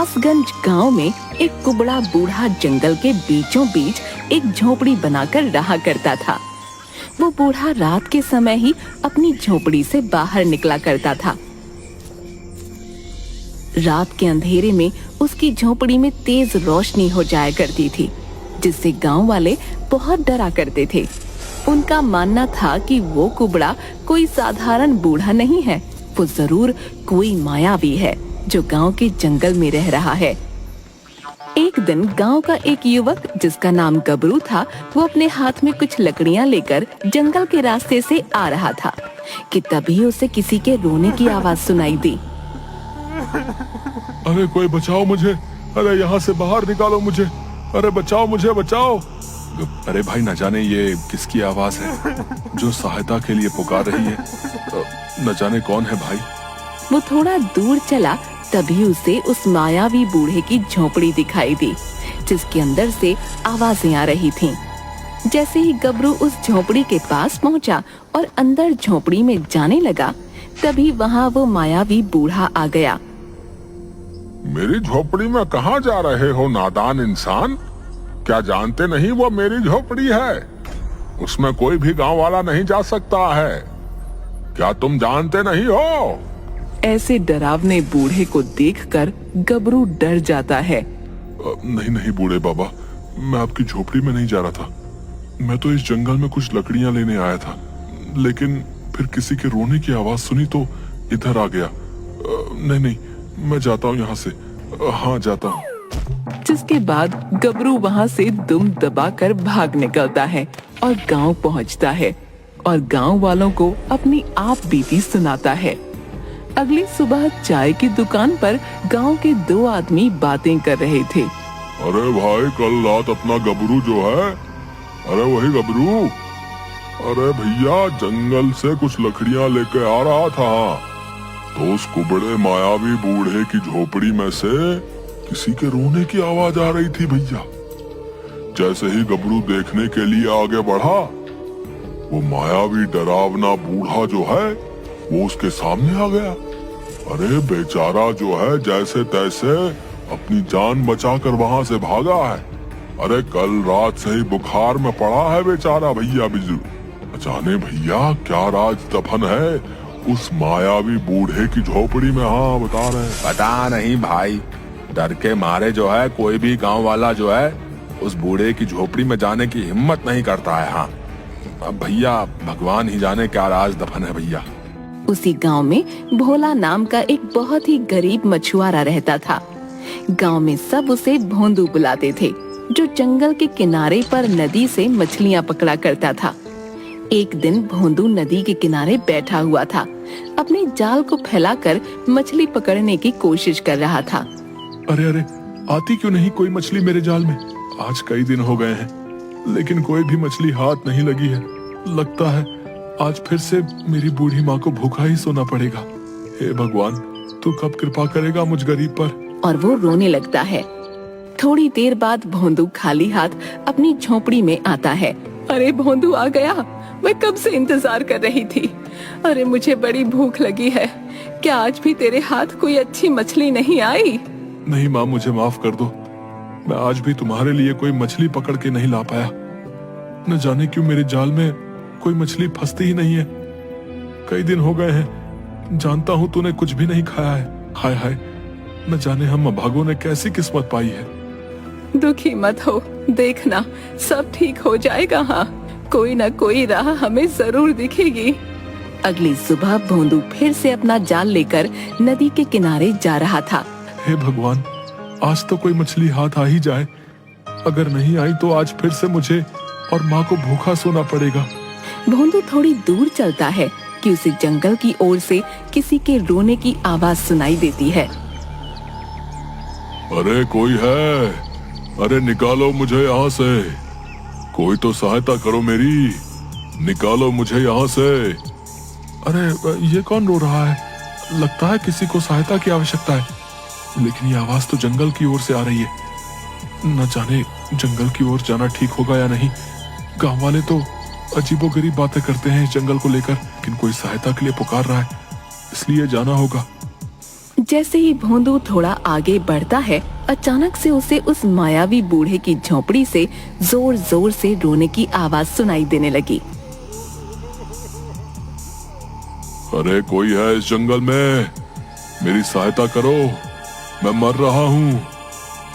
कासगंज गांव में एक कुबड़ा बूढ़ा जंगल के बीचों बीच एक झोपड़ी बनाकर रहा करता था। वो बूढ़ा रात के समय ही अपनी झोपड़ी से बाहर निकला करता था। रात के अंधेरे में उसकी झोपड़ी में तेज रोशनी हो जाया करती थी, जिससे गांव वाले बहुत डरा करते थे। उनका मानना था कि वो कुबड़ा कोई साधारण बूढ़ा नहीं है, वो जरूर कोई मायावी है जो गांव के जंगल में रह रहा है। एक दिन गांव का एक युवक जिसका नाम गबरू था, वो अपने हाथ में कुछ लकड़ियां लेकर जंगल के रास्ते से आ रहा था कि तभी उसे किसी के रोने की आवाज सुनाई दी। अरे कोई बचाओ मुझे, अरे यहाँ से बाहर निकालो मुझे, अरे बचाओ मुझे, बचाओ। अरे भाई, न जाने ये किसकी आवाज है जो सहायता के लिए पुकार रही है, न जाने कौन है भाई। वो थोड़ा दूर चला, तभी उसे उस मायावी बूढ़े की झोपड़ी दिखाई दी, जिसके अंदर से आवाजें आ रही थीं। जैसे ही गबरू उस झोपड़ी के पास पहुंचा और अंदर झोपड़ी में जाने लगा, तभी वहाँ वो मायावी बूढ़ा आ गया। मेरी झोपड़ी में कहाँ जा रहे हो नादान इंसान? क्या जानते नहीं वो मेरी झोपड़ी है, उसमें कोई भी गांव वाला नहीं जा सकता है। क्या तुम जानते नहीं हो? ऐसे डरावने बूढ़े को देखकर गबरू डर जाता है। नहीं नहीं बूढ़े बाबा, मैं आपकी झोपड़ी में नहीं जा रहा था। मैं तो इस जंगल में कुछ लकड़ियां लेने आया था, लेकिन फिर किसी के रोने की आवाज सुनी तो इधर आ गया। नहीं नहीं, मैं जाता हूँ यहाँ से। हाँ, जाता हूँ। जिसके बाद गबरू वहाँ से दुम दबाकर भाग निकलता है और गांव पहुँचता है और गांव वालों को अपनी आप बीती सुनाता है। अगली सुबह चाय की दुकान पर गांव के दो आदमी बातें कर रहे थे। अरे भाई, कल रात अपना गबरू जो है, अरे वही गबरू, अरे भैया जंगल से कुछ लकड़ियां लेके आ रहा था, तो उस कुबड़े मायावी बूढ़े की झोपड़ी में से किसी के रोने की आवाज आ रही थी भैया। जैसे ही गबरू देखने के लिए आगे बढ़ा, वो मायावी डरावना बूढ़ा जो है वो उसके सामने आ गया। अरे बेचारा जो है जैसे तैसे अपनी जान बचाकर वहां से भागा है। अरे कल रात से ही बुखार में पड़ा है बेचारा भैया बिजू। जाने भैया क्या राज दफन है उस मायावी बूढ़े की झोपड़ी में। हाँ, बता रहे हैं। पता नहीं भाई, डर के मारे जो है कोई भी गांव वाला जो है उस बूढ़े की झोपड़ी में जाने की हिम्मत नहीं करता है। हाँ, अब भैया भगवान ही जाने क्या राज दफन है भैया। उसी गांव में भोला नाम का एक बहुत ही गरीब मछुआरा रहता था। गांव में सब उसे भोंदू बुलाते थे, जो जंगल के किनारे पर नदी से मछलियां पकड़ा करता था। एक दिन भोंदू नदी के किनारे बैठा हुआ था, अपने जाल को फैलाकर मछली पकड़ने की कोशिश कर रहा था। अरे अरे, आती क्यों नहीं कोई मछली मेरे जाल में? आज कई दिन हो गए हैं, लेकिन कोई भी मछली हाथ नहीं लगी है। लगता है आज फिर से मेरी बूढ़ी माँ को भूखा ही सोना पड़ेगा। हे भगवान, तू कब कृपा करेगा मुझ गरीब पर? और वो रोने लगता है। थोड़ी देर बाद भोंदू खाली हाथ अपनी झोपड़ी में आता है। अरे भोंदू आ गया, मैं कब से इंतजार कर रही थी। अरे मुझे बड़ी भूख लगी है, क्या आज भी तेरे हाथ कोई अच्छी मछली नहीं आई? नहीं माँ, मुझे माफ कर दो, मैं आज भी तुम्हारे लिए कोई मछली पकड़ के नहीं ला पाया। न जाने क्यों मेरे जाल में कोई मछली फंसती ही नहीं है। कई दिन हो गए हैं, जानता हूँ तूने कुछ भी नहीं खाया है। हाय हाय, न जाने हम अभागों ने कैसी किस्मत पाई है। दुखी मत हो, देखना सब ठीक हो जाएगा। हाँ, कोई न कोई राह हमें जरूर दिखेगी। अगली सुबह भोंदू फिर से अपना जाल लेकर नदी के किनारे जा रहा था। हे भगवान, आज तो कोई मछली हाथ आ ही जाए। अगर नहीं आई तो आज फिर से मुझे और माँ को भूखा सोना पड़ेगा। भोंदू थोड़ी दूर चलता है कि उसे जंगल की ओर से किसी के रोने की आवाज सुनाई देती है। अरे कोई है? अरे निकालो मुझे यहाँ से, कोई तो सहायता करो मेरी, निकालो मुझे यहाँ से। अरे ये कौन रो रहा है? लगता है किसी को सहायता की आवश्यकता है, लेकिन ये आवाज तो जंगल की ओर से आ रही है। न जाने जंगल की ओर जाना ठीक होगा या नहीं। गांव वाले तो अजीबोगरीब बातें करते हैं इस जंगल को लेकर, लेकिन कोई सहायता के लिए पुकार रहा है, इसलिए जाना होगा। जैसे ही भोंदू थोड़ा आगे बढ़ता है, अचानक से उसे उस मायावी बूढ़े की झोपड़ी से जोर जोर से रोने की आवाज सुनाई देने लगी। अरे कोई है इस जंगल में? मेरी सहायता करो, मैं मर रहा हूँ।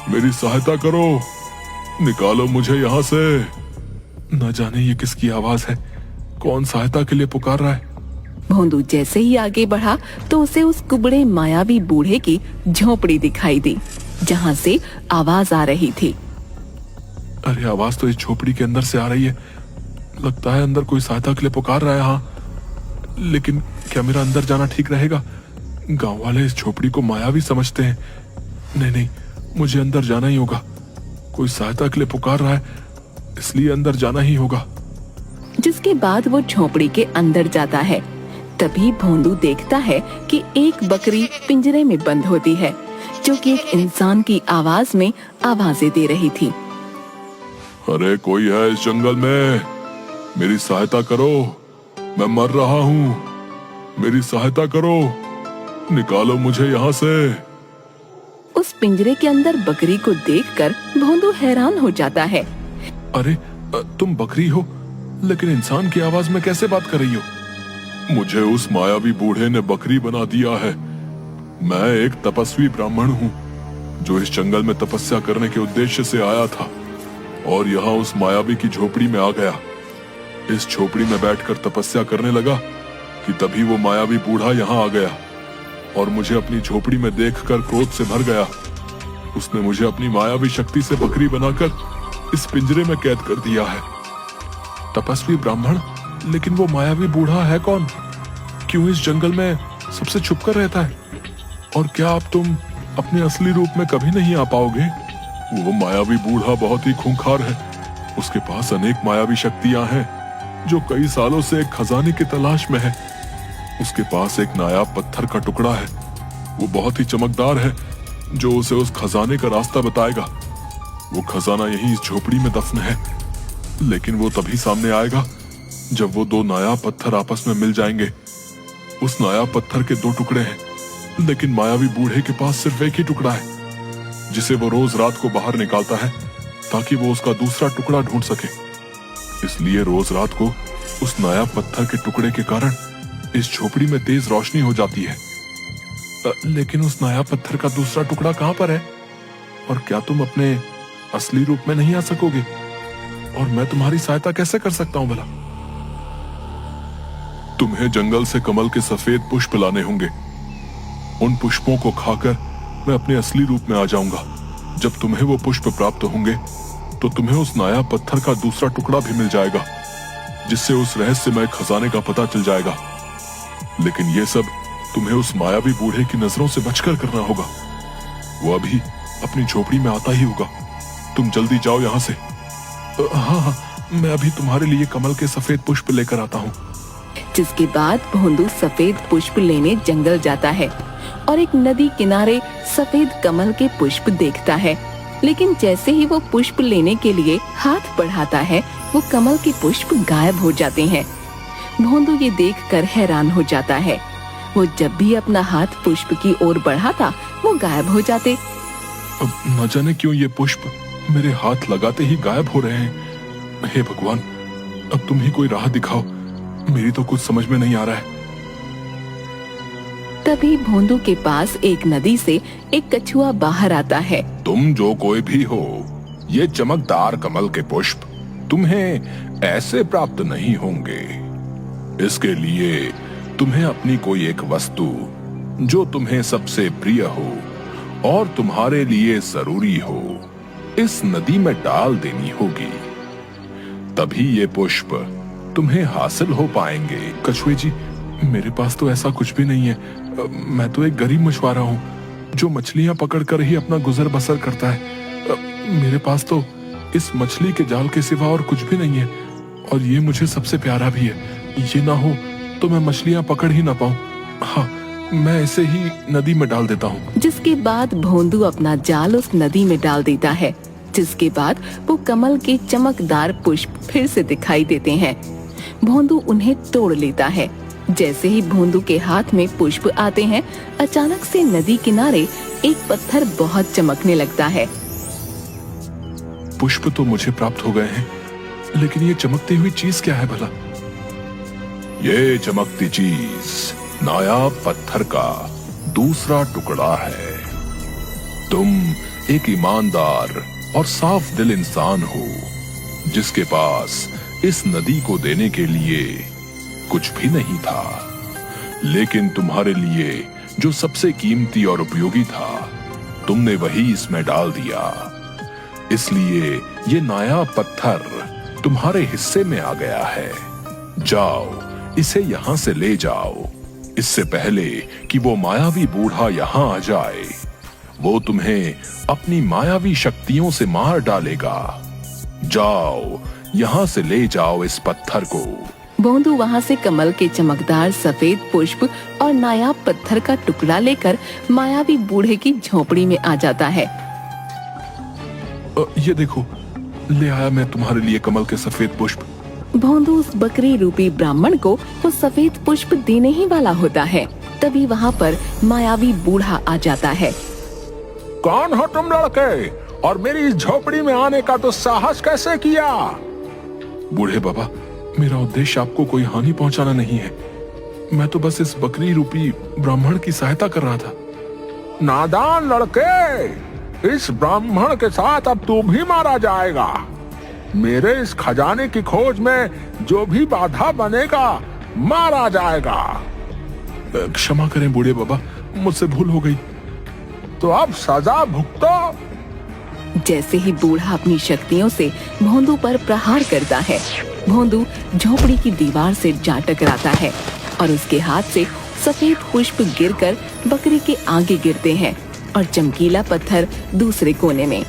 मेरी सहायता करो, निकालो मुझे यहाँ से। न जाने ये किसकी आवाज है, कौन सहायता के लिए पुकार रहा है। भोंदू जैसे ही आगे बढ़ा तो उसे उस कुबड़े मायावी बूढ़े की झोपड़ी दिखाई दी, जहाँ से आवाज आ रही थी। अरे आवाज तो इस झोपड़ी के अंदर से आ रही है। लगता है अंदर कोई सहायता के लिए पुकार रहा है। हाँ, लेकिन क्या मेरा अंदर जाना ठीक रहेगा? गांव वाले इस झोपड़ी को मायावी समझते हैं। नहीं, मुझे अंदर जाना ही होगा। कोई सहायता के लिए पुकार रहा है, इसलिए अंदर जाना ही होगा। जिसके बाद वो झोपड़ी के अंदर जाता है। तभी भोंदू देखता है कि एक बकरी पिंजरे में बंद होती है, जो कि एक इंसान की आवाज में आवाजें दे रही थी। अरे कोई है इस जंगल में? मेरी सहायता करो, मैं मर रहा हूँ। मेरी सहायता करो, निकालो मुझे यहाँ से। उस पिंजरे के अंदर बकरी को देखकर भोंदू हैरान हो जाता है। अरे तुम बकरी हो, लेकिन इंसान की आवाज में कैसे बात कर रही हो? मुझे उस मायावी बूढ़े ने बकरी बना दिया है। मैं एक तपस्वी ब्राह्मण हूँ, जो इस जंगल में तपस्या करने के उद्देश्य से आया था और यहाँ उस मायावी की झोपड़ी में आ गया। इस झोपड़ी में बैठकर तपस्या करने लगा कि तभी वो मायावी बूढ़ा यहाँ आ गया और मुझे अपनी झोपड़ी में देखकर क्रोध से भर गया। उसने मुझे अपनी मायावी शक्ति से बकरी बनाकर इस पिंजरे में कैद कर दिया है। तपस्वी ब्राह्मण, लेकिन वो मायावी बूढ़ा है कौन? क्यों इस जंगल में सबसे छुपकर रहता है? और क्या अब तुम अपने असली रूप में कभी नहीं आ पाओगे? वो मायावी बूढ़ा बहुत ही खूंखार है। उसके पास अनेक मायावी शक्तियां हैं, जो कई सालों से एक खजाने की तलाश में है। उसके पास एक नायाब पत्थर का टुकड़ा है, वो बहुत ही चमकदार है, जो उसे उस खजाने का रास्ता बताएगा। वो खजाना यहीं इस झोपड़ी में दफन है, लेकिन वो तभी सामने आएगा जब वो दो नायाब पत्थर आपस में मिल जाएंगे। उस नायाब पत्थर के दो टुकड़े हैं, लेकिन मायावी बूढ़े के पास सिर्फ एक ही टुकड़ा है, जिसे वो रोज रात को बाहर निकालता है ताकि वो उसका दूसरा टुकड़ा ढूंढ सके। इसलिए रोज रात को उस नायाब पत्थर के टुकड़े के कारण इस झोपड़ी में तेज रोशनी हो जाती है। लेकिन उस नायाब पत्थर का दूसरा टुकड़ा कहाँ पर है? और क्या तुम अपने असली रूप में नहीं आ सकोगे? और मैं तुम्हारी सहायता कैसे कर सकता हूँ भला? तुम्हें जंगल से कमल के सफेद पुष्प लाने होंगे। उन पुष्पों को खाकर मैं अपने असली रूप में आ जाऊंगा। जब तुम्हें वो पुष्प प्राप्त होंगे तो तुम्हें उस नायाब पत्थर का दूसरा टुकड़ा भी मिल जाएगा, जिससे उस रहस्यमय खजाने का पता चल जाएगा। लेकिन ये सब तुम्हें उस मायावी बूढ़े की नजरों से बचकर करना होगा। वो अभी अपनी झोपड़ी में आता ही होगा। तुम जल्दी जाओ यहाँ से। हाँ, मैं अभी तुम्हारे लिए कमल के सफेद पुष्प लेकर आता हूँ। जिसके बाद भोंदू सफेद पुष्प लेने जंगल जाता है और एक नदी किनारे सफेद कमल के पुष्प देखता है। लेकिन जैसे ही वो पुष्प लेने के लिए हाथ बढ़ाता है, वो कमल के पुष्प गायब हो जाते हैं। भोंदू ये देखकर हैरान हो जाता है। वो जब भी अपना हाथ पुष्प की ओर बढ़ाता, वो गायब हो जाते। अब न जाने क्यों ये पुष्प मेरे हाथ लगाते ही गायब हो रहे हैं। हे भगवान, अब तुम ही कोई राह दिखाओ, मेरी तो कुछ समझ में नहीं आ रहा है। तभी भोंदू के पास एक नदी से एक कछुआ बाहर आता है। तुम जो कोई भी हो, ये चमकदार कमल के पुष्प तुम्हें ऐसे प्राप्त नहीं होंगे। इसके लिए तुम्हें अपनी कोई एक वस्तु जो तुम्हें सबसे प्रिय हो और तुम्हारे लिए जरूरी हो, इस नदी में डाल देनी होगी। तभी ये पुष्प तुम्हें हासिल हो पाएंगे। कछुए जी, मेरे पास तो ऐसा कुछ भी नहीं है। मैं तो एक गरीब मछुआरा हूँ, जो मछलियाँ पकड़कर ही अपना गुजर बसर करता है। मेरे पास तो इस मछली के जाल के सिवा और कुछ भी नहीं है, और ये मुझे सबसे प्यारा भी है। ये ना हो तो मैं मछलियाँ पकड़ ही ना पाऊँ। हाँ, मैं इसे ही नदी में डाल देता हूँ। जिसके बाद भोंदू अपना जाल उस नदी में डाल देता है। जिसके बाद वो कमल के चमकदार पुष्प फिर से दिखाई देते हैं। भोंदू उन्हें तोड़ लेता है जैसे ही भोंदू के हाथ में पुष्प आते हैं, अचानक से नदी किनारे एक पत्थर बहुत चमकने लगता है। पुष्प तो मुझे प्राप्त हो गए हैं, लेकिन ये चमकती हुई चीज क्या है भला? ये चमकती चीज नायाब पत्थर का दूसरा टुकड़ा है। तुम एक ईमानदार और साफ दिल इंसान हो, जिसके पास इस नदी को देने के लिए कुछ भी नहीं था, लेकिन तुम्हारे लिए जो सबसे कीमती और उपयोगी था, तुमने वही इसमें डाल दिया। इसलिए ये नायाब पत्थर तुम्हारे हिस्से में आ गया है। जाओ, इसे यहाँ से ले जाओ, इससे पहले कि वो मायावी बूढ़ा यहाँ आ जाए। वो तुम्हें अपनी मायावी शक्तियों से मार डालेगा। जाओ, यहाँ से ले जाओ इस पत्थर को। भोंदू वहाँ से कमल के चमकदार सफेद पुष्प और नायाब पत्थर का टुकड़ा लेकर मायावी बूढ़े की झोपड़ी में आ जाता है। ये देखो, ले आया मैं तुम्हारे लिए कमल के सफेद पुष्प। भोंदू उस बकरी रूपी ब्राह्मण को वो सफेद पुष्प देने ही वाला होता है, तभी वहाँ पर मायावी बूढ़ा आ जाता है। कौन हो तुम लड़के, और मेरी इस झोपड़ी में आने का तो साहस कैसे किया? बूढ़े बाबा, मेरा उद्देश्य आपको कोई हानि पहुंचाना नहीं है। मैं तो बस इस बकरी रूपी ब्राह्मण की सहायता कर रहा था। नादान लड़के, इस ब्राह्मण के साथ अब तू भी मारा जाएगा। मेरे इस खजाने की खोज में जो भी बाधा बनेगा, मारा जाएगा। क्षमा करें बूढ़े बाबा, मुझसे भूल हो गई। तो अब सजा भुगतो। जैसे ही बूढ़ा अपनी शक्तियों से भोंदू पर प्रहार करता है, भोंदू झोपड़ी की दीवार से जा टकराता है और उसके हाथ से सफेद पुष्प गिरकर बकरी के आगे गिरते हैं और चमकीला पत्थर दूसरे कोने में।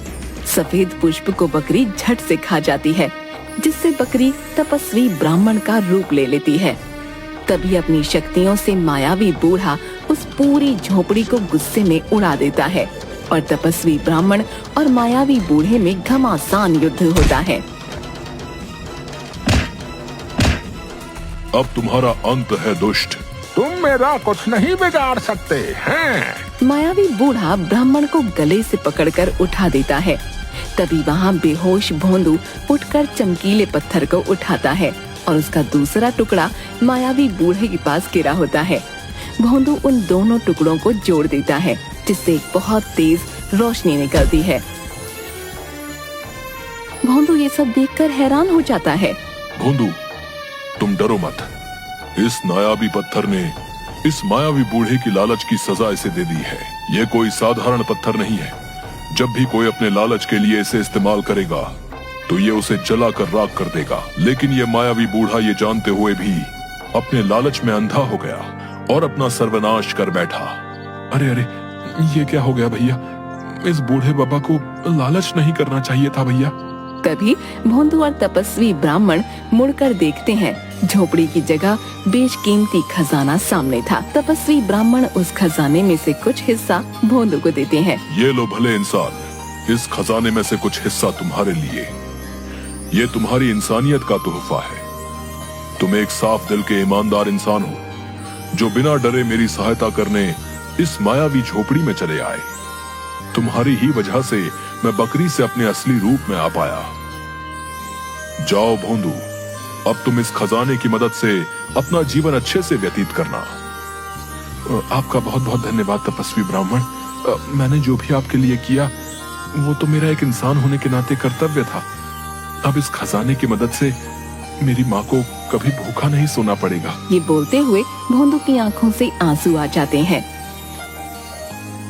सफेद पुष्प को बकरी झट से खा जाती है, जिससे बकरी तपस्वी ब्राह्मण का रूप ले लेती है। तभी अपनी शक्तियों से मायावी बूढ़ा उस पूरी झोपड़ी को गुस्से में उड़ा देता है और तपस्वी ब्राह्मण और मायावी बूढ़े में घमासान युद्ध होता है। अब तुम्हारा अंत है दुष्ट, तुम मेरा कुछ नहीं बिगाड़ सकते हैं। मायावी बूढ़ा ब्राह्मण को गले से पकड़कर उठा देता है। तभी वहाँ बेहोश भोंदू उठकर चमकीले पत्थर को उठाता है और उसका दूसरा टुकड़ा मायावी बूढ़े के पास गिरा होता है। भोंदू उन दोनों टुकड़ों को जोड़ देता है, जिससे एक बहुत तेज रोशनी निकलती है। भोंदू ये सब देखकर हैरान हो जाता है। भोंदू, तुम डरो मत। इस नायाबी पत्थर ने इस मायावी बूढ़े की लालच की सजा इसे दे दी है। ये कोई साधारण पत्थर नहीं है। जब भी कोई अपने लालच के लिए इसे इस्तेमाल करेगा, तो ये उसे जला कर राख कर देगा। लेकिन ये मायावी बूढ़ा ये जानते हुए भी अपने लालच में अंधा हो गया और अपना सर्वनाश कर बैठा। अरे अरे, ये क्या हो गया भैया? इस बूढ़े बाबा को लालच नहीं करना चाहिए था भैया। तभी भोंदू और तपस्वी ब्राह्मण मुड़कर देखते हैं, झोपड़ी की जगह बेशकीमती खजाना सामने था। तपस्वी ब्राह्मण उस खजाने में से कुछ हिस्सा भोंदू को देते हैं। ये लो भले इंसान, इस खजाने में से कुछ हिस्सा तुम्हारे लिए। ये तुम्हारी इंसानियत का तोहफा है। तुम एक साफ दिल के ईमानदार इंसान हो, जो बिना डरे मेरी सहायता करने इस मायावी झोपड़ी में चले आए। तुम्हारी ही वजह से मैं बकरी से अपने असली रूप में आ पाया। जाओ भोंदू, अब तुम इस खजाने की मदद से अपना जीवन अच्छे से व्यतीत करना। आपका बहुत बहुत धन्यवाद तपस्वी ब्राह्मण। मैंने जो भी आपके लिए किया, वो तो मेरा एक इंसान होने के नाते कर्तव्य था। अब इस खजाने की मदद से मेरी माँ को कभी भूखा नहीं सोना पड़ेगा। ये बोलते हुए भोंदू की आंखों से आंसू आ जाते हैं।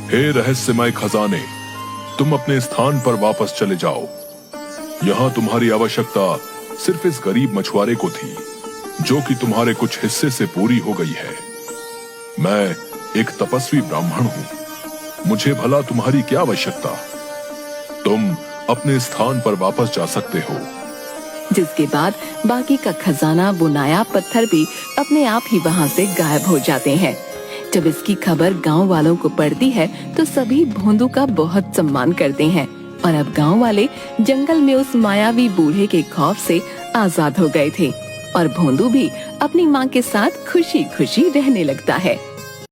हे रहस्यमय खजाने, तुम अपने स्थान पर वापस चले जाओ। यहाँ तुम्हारी आवश्यकता सिर्फ इस गरीब मछुआरे को थी, जो कि तुम्हारे कुछ हिस्से से पूरी हो गई है। मैं एक तपस्वी ब्राह्मण हूँ, मुझे भला तुम्हारी क्या आवश्यकता? तुम अपने स्थान पर वापस जा सकते हो। जिसके बाद बाकी का खजाना, वो नायाब पत्थर भी अपने आप ही वहाँ से गायब हो जाते हैं। जब इसकी खबर गांव वालों को पड़ती है, तो सभी भोंदू का बहुत सम्मान करते हैं और अब गांव वाले जंगल में उस मायावी बूढ़े के खौफ से आजाद हो गए थे। और भोंदू भी अपनी माँ के साथ खुशी खुशी रहने लगता है।